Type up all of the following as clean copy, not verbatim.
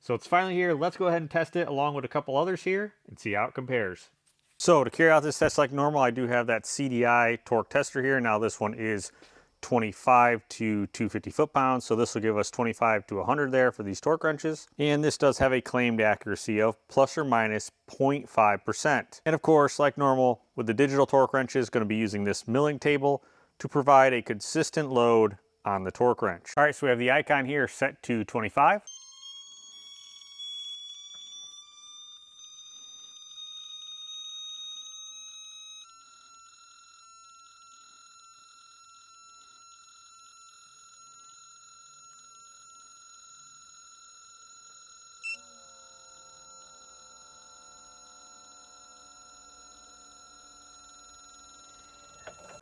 So it's finally here. Let's go ahead and test it along with a couple others here and see how it compares. So to carry out this test like normal, I do have that CDI torque tester here. Now this one is 25 to 250 foot-pounds. So this will give us 25 to 100 there for these torque wrenches. And this does have a claimed accuracy of plus or minus 0.5%. And of course, like normal, with the digital torque wrenches, going to be using this milling table to provide a consistent load on the torque wrench. All right, so we have the icon here set to 25.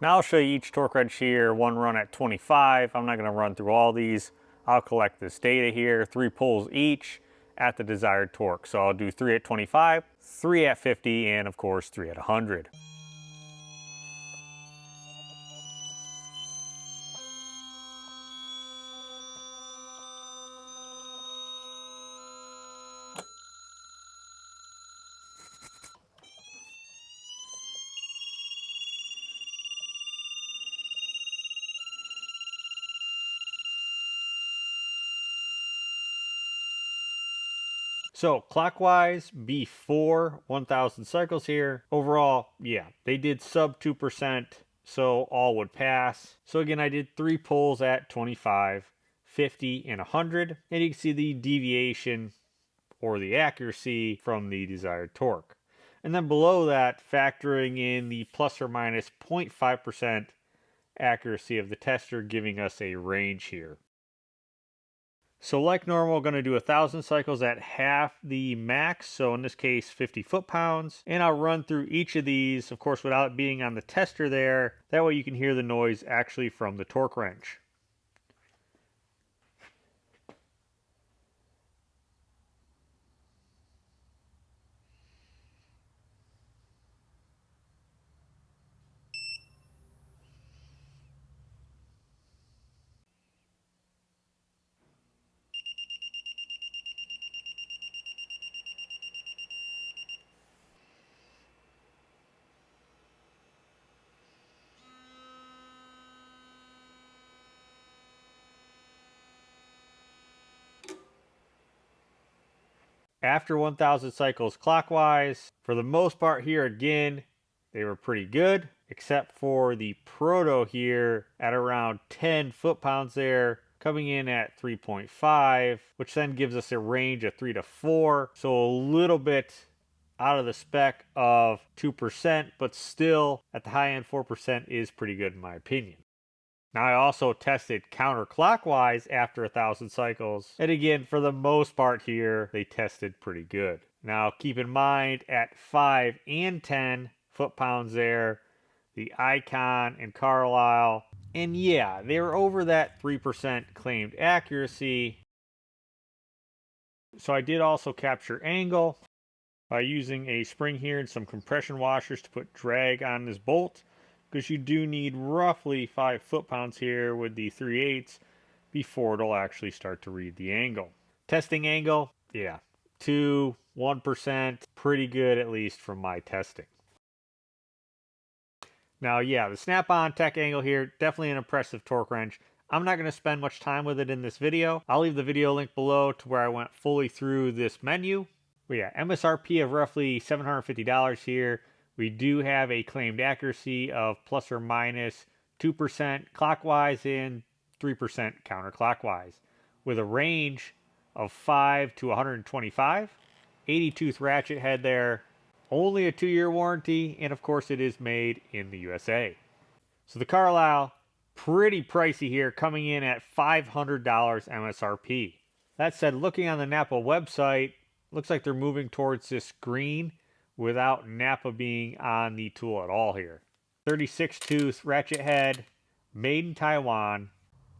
Now I'll show you each torque wrench here, one run at 25. I'm not going to run through all these. I'll collect this data here, 3 pulls each at the desired torque. So I'll do 3 at 25, 3 at 50, and of course 3 at 100. So clockwise before 1,000 cycles here. Overall, yeah, they did sub 2%, so all would pass. So again, I did 3 pulls at 25, 50, and 100. And you can see the deviation or the accuracy from the desired torque. And then below that, factoring in the plus or minus 0.5% accuracy of the tester, giving us a range here. So like normal, I'm going to do 1,000 cycles at half the max, so in this case 50 foot-pounds, and I'll run through each of these, of course without it being on the tester there. That way you can hear the noise actually from the torque wrench. After 1,000 cycles clockwise, for the most part here again, they were pretty good, except for the Proto here at around 10 foot-pounds there, coming in at 3.5, which then gives us a range of 3 to 4, so a little bit out of the spec of 2%, but still at the high end 4% is pretty good in my opinion. Now I also tested counterclockwise after 1,000 cycles, and again for the most part here they tested pretty good. Now keep in mind at 5 and 10 foot-pounds there, the Icon and Carlyle, and yeah, they were over that 3% claimed accuracy. So I did also capture angle by using a spring here and some compression washers to put drag on this bolt, because you do need roughly 5 foot-pounds here with the 3/8 before it'll actually start to read the angle. Testing angle, yeah, 2, 1%, pretty good at least from my testing. Now, yeah, the snap-on tech angle here, definitely an impressive torque wrench. I'm not going to spend much time with it in this video. I'll leave the video link below to where I went fully through this menu. But yeah, MSRP of roughly $750 here. We do have a claimed accuracy of plus or minus 2% clockwise and 3% counterclockwise, with a range of 5 to 125, 80-tooth ratchet head there, only a 2-year warranty, and of course it is made in the USA. So the Carlyle, pretty pricey here, coming in at $500 MSRP. That said, looking on the Napa website, looks like they're moving towards this green without Napa being on the tool at all here. 36-tooth ratchet head, made in Taiwan,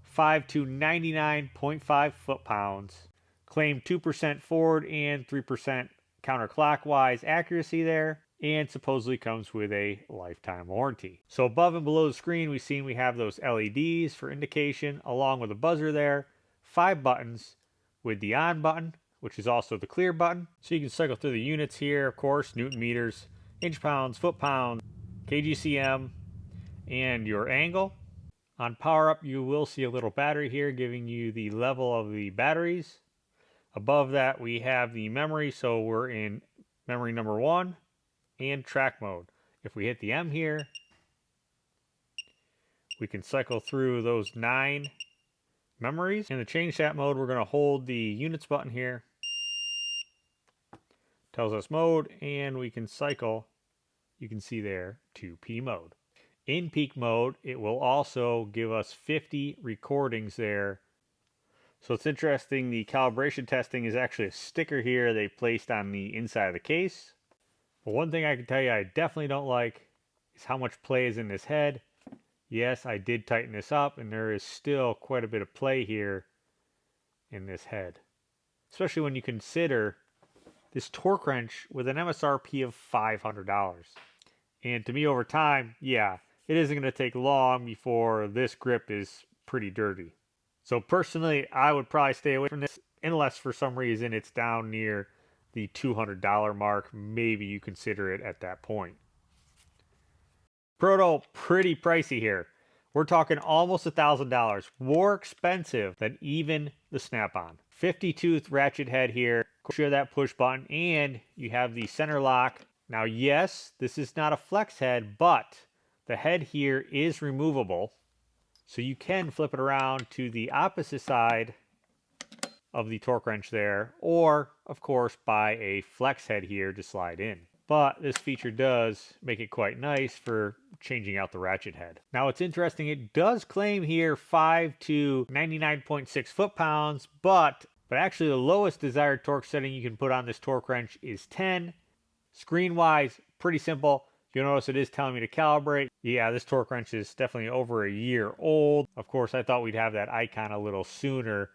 5 to 99.5 foot-pounds, claimed 2% forward and 3% counterclockwise accuracy there, and supposedly comes with a lifetime warranty. So above and below the screen, we have those LEDs for indication, along with a buzzer there, 5 buttons with the on button, which is also the clear button. So you can cycle through the units here, of course, Newton meters, inch pounds, foot pounds, kgcm, and your angle. On power up, you will see a little battery here giving you the level of the batteries. Above that, we have the memory, so we're in memory number 1 and track mode. If we hit the M here, we can cycle through those 9 memories. In the change that mode, we're going to hold the units button here. Tells us mode, and we can cycle, you can see there, to P mode. In peak mode, it will also give us 50 recordings there. So it's interesting, the calibration testing is actually a sticker here they placed on the inside of the case. But one thing I can tell you I definitely don't like is how much play is in this head. Yes, I did tighten this up, and there is still quite a bit of play here in this head. Especially when you consider this torque wrench with an MSRP of $500. And to me, over time, yeah, it isn't going to take long before this grip is pretty dirty. So personally, I would probably stay away from this unless for some reason it's down near the $200 mark. Maybe you consider it at that point. Proto, pretty pricey here. We're talking almost $1,000, more expensive than even the Snap-on. 50-tooth ratchet head here, share that push button, and you have the center lock. Now, yes, this is not a flex head, but the head here is removable, so you can flip it around to the opposite side of the torque wrench there, or, of course, buy a flex head here to slide in. But this feature does make it quite nice for changing out the ratchet head. Now, it's interesting, it does claim here 5 to 99.6 foot-pounds, but actually the lowest desired torque setting you can put on this torque wrench is 10. Screen-wise, pretty simple. You'll notice it is telling me to calibrate. Yeah, this torque wrench is definitely over a year old. Of course, I thought we'd have that icon a little sooner,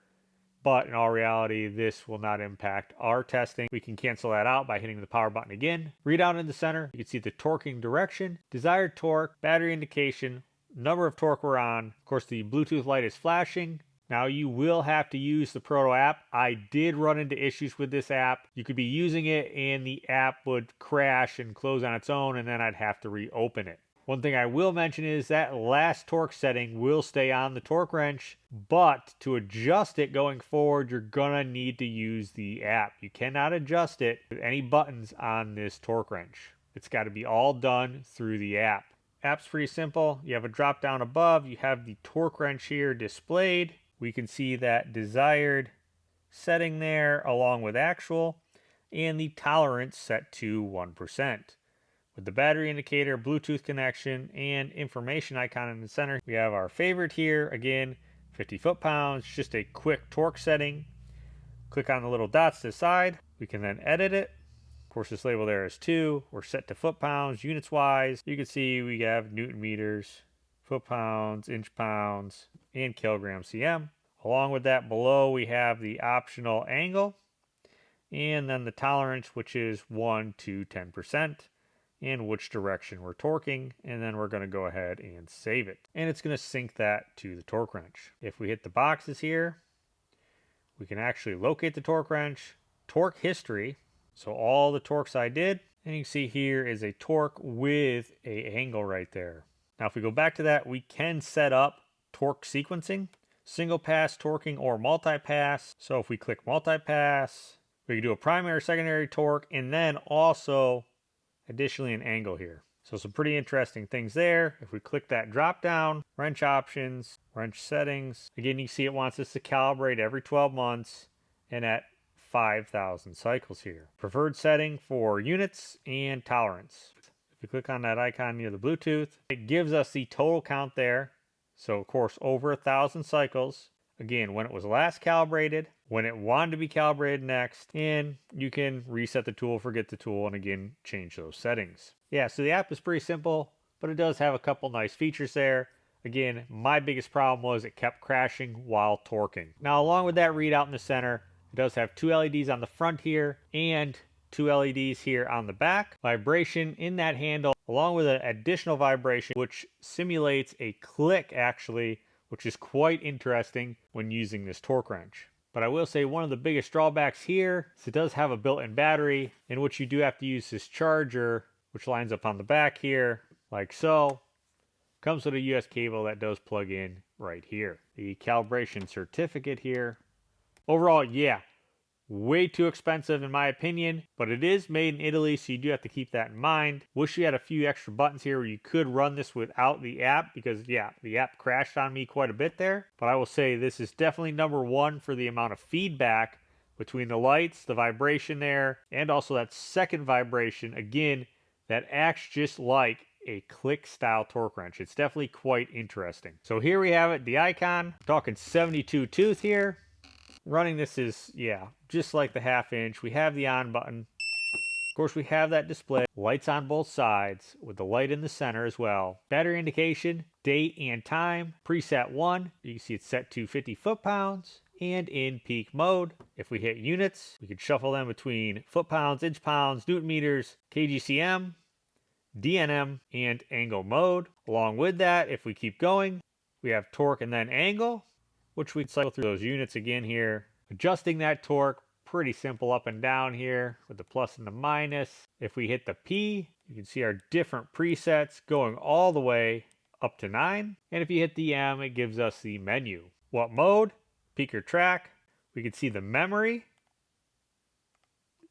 but in all reality, this will not impact our testing. We can cancel that out by hitting the power button again. Readout in the center, you can see the torquing direction, desired torque, battery indication, number of torque we're on. Of course, the Bluetooth light is flashing. Now, you will have to use the Proto app. I did run into issues with this app. You could be using it and the app would crash and close on its own, and then I'd have to reopen it. One thing I will mention is that last torque setting will stay on the torque wrench, but to adjust it going forward, you're gonna need to use the app. You cannot adjust it with any buttons on this torque wrench. It's got to be all done through the app. App's pretty simple. You have a drop down above. You have the torque wrench here displayed. We can see that desired setting there along with actual, and the tolerance set to 1%. With the battery indicator, Bluetooth connection, and information icon in the center, we have our favorite here. Again, 50 foot-pounds, just a quick torque setting. Click on the little dots to the side. We can then edit it. Of course, this label there is 2. We're set to foot-pounds, units-wise. You can see we have Newton meters, foot-pounds, inch-pounds, and kilograms cm. Along with that, below we have the optional angle, and then the tolerance, which is 1 to 10%. And which direction we're torquing, and then we're going to go ahead and save it. And it's going to sync that to the torque wrench. If we hit the boxes here, we can actually locate the torque wrench, torque history, so all the torques I did, and you can see here is a torque with an angle right there. Now if we go back to that, we can set up torque sequencing, single pass torquing or multi-pass. So if we click multi-pass, we can do a primary, secondary torque, and then also additionally an angle here. So some pretty interesting things there. If we click that drop down, wrench options, wrench settings, again you see it wants us to calibrate every 12 months and at 5,000 cycles here. Preferred setting for units and tolerance. If we click on that icon near the Bluetooth, it gives us the total count there. So of course over 1,000 cycles. Again, when it was last calibrated, when it wanted to be calibrated next, and you can reset the tool, forget the tool, and again, change those settings. Yeah, so the app is pretty simple, but it does have a couple nice features there. Again, my biggest problem was it kept crashing while torquing. Now, along with that readout in the center, it does have 2 LEDs on the front here, and 2 LEDs here on the back. Vibration in that handle, along with an additional vibration, which simulates a click actually, which is quite interesting when using this torque wrench. But I will say one of the biggest drawbacks here is it does have a built-in battery, in which you do have to use this charger, which lines up on the back here, like so. Comes with a US cable that does plug in right here. The calibration certificate here. Overall, yeah, way too expensive in my opinion, but it is made in Italy, so you do have to keep that in mind. Wish you had a few extra buttons here where you could run this without the app, because yeah, the app crashed on me quite a bit there. But I will say this is definitely number one for the amount of feedback between the lights, the vibration there, and also that second vibration, again, that acts just like a click style torque wrench. It's definitely quite interesting. So here we have it, the icon. Talking 72 tooth here. Running this is, yeah, just like the 1/2 inch. We have the on button. Of course, we have that display. Lights on both sides with the light in the center as well. Battery indication, date and time. Preset 1. You can see it's set to 50 foot-pounds. And in peak mode, if we hit units, we can shuffle them between foot-pounds, inch-pounds, newton meters, kgcm, DNM, and angle mode. Along with that, if we keep going, we have torque and then angle, which we'd cycle through those units again here. Adjusting that torque, pretty simple up and down here with the plus and the minus. If we hit the P, you can see our different presets going all the way up to 9. And if you hit the M, it gives us the menu. What mode? Peak or track. We can see the memory.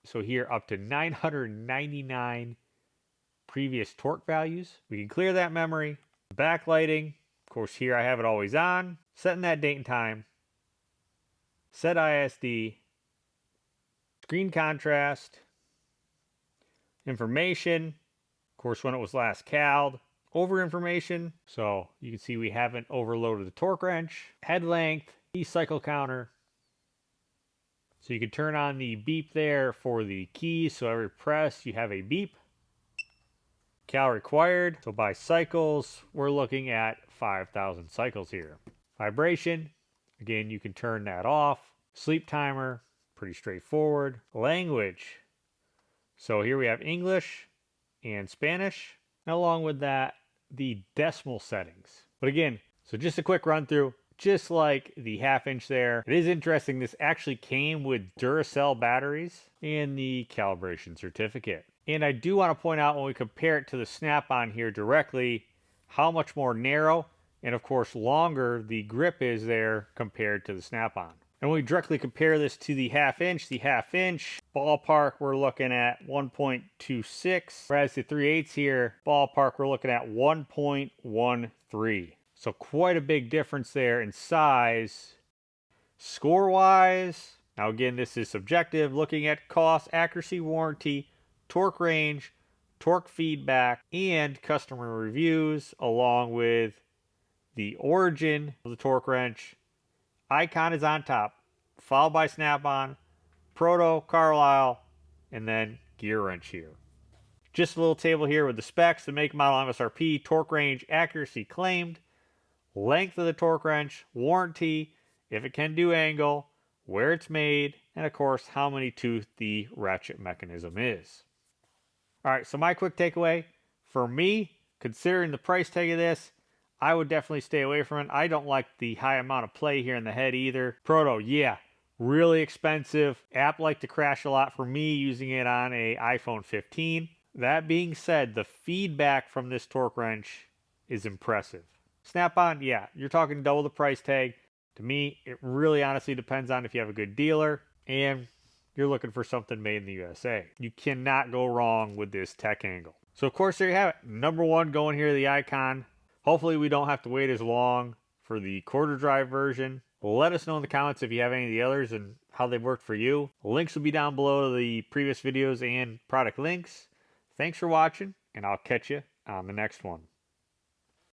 So here up to 999 previous torque values. We can clear that memory. Backlighting. Of course, here I have it always on. Setting that date and time. Set ISD. Screen contrast. Information. Of course, when it was last cal'd. Over information. So you can see we haven't overloaded the torque wrench. Head length. Cycle counter. So you can turn on the beep there for the keys. So every press you have a beep. Cal required. So by cycles, we're looking at 5,000 cycles here. Vibration, again, you can turn that off. Sleep timer, pretty straightforward. Language, so here we have English and Spanish, and along with that, the decimal settings. But again, so just a quick run through, just like the 1/2 inch there. It is interesting, this actually came with Duracell batteries and the calibration certificate. And I do want to point out when we compare it to the Snap-on here directly, how much more narrow and of course longer the grip is there compared to the Snap-on. And when we directly compare this to the 1/2 inch, ballpark we're looking at 1.26, whereas the 3/8 here, ballpark we're looking at 1.13. So quite a big difference there in size. Score-wise, now again, this is subjective, looking at cost, accuracy, warranty, torque range, torque feedback, and customer reviews, along with the origin of the torque wrench. Icon is on top, followed by Snap-on, Proto, Carlyle, and then gear wrench here. Just a little table here with the specs, the make, model, MSRP, torque range, accuracy claimed, length of the torque wrench, warranty, if it can do angle, where it's made, and of course how many tooth the ratchet mechanism is. Alright, so my quick takeaway, for me, considering the price tag of this, I would definitely stay away from it. I don't like the high amount of play here in the head either. Proto, yeah, really expensive. App like to crash a lot for me using it on a iPhone 15. That being said, the feedback from this torque wrench is impressive. Snap-on, yeah, you're talking double the price tag. To me, it really honestly depends on if you have a good dealer and you're looking for something made in the USA. You cannot go wrong with this tech angle. So of course, there you have it. Number one going here, the icon. Hopefully we don't have to wait as long for the quarter drive version. Let us know in the comments if you have any of the others and how they've worked for you. Links will be down below to the previous videos and product links. Thanks for watching, and I'll catch you on the next one.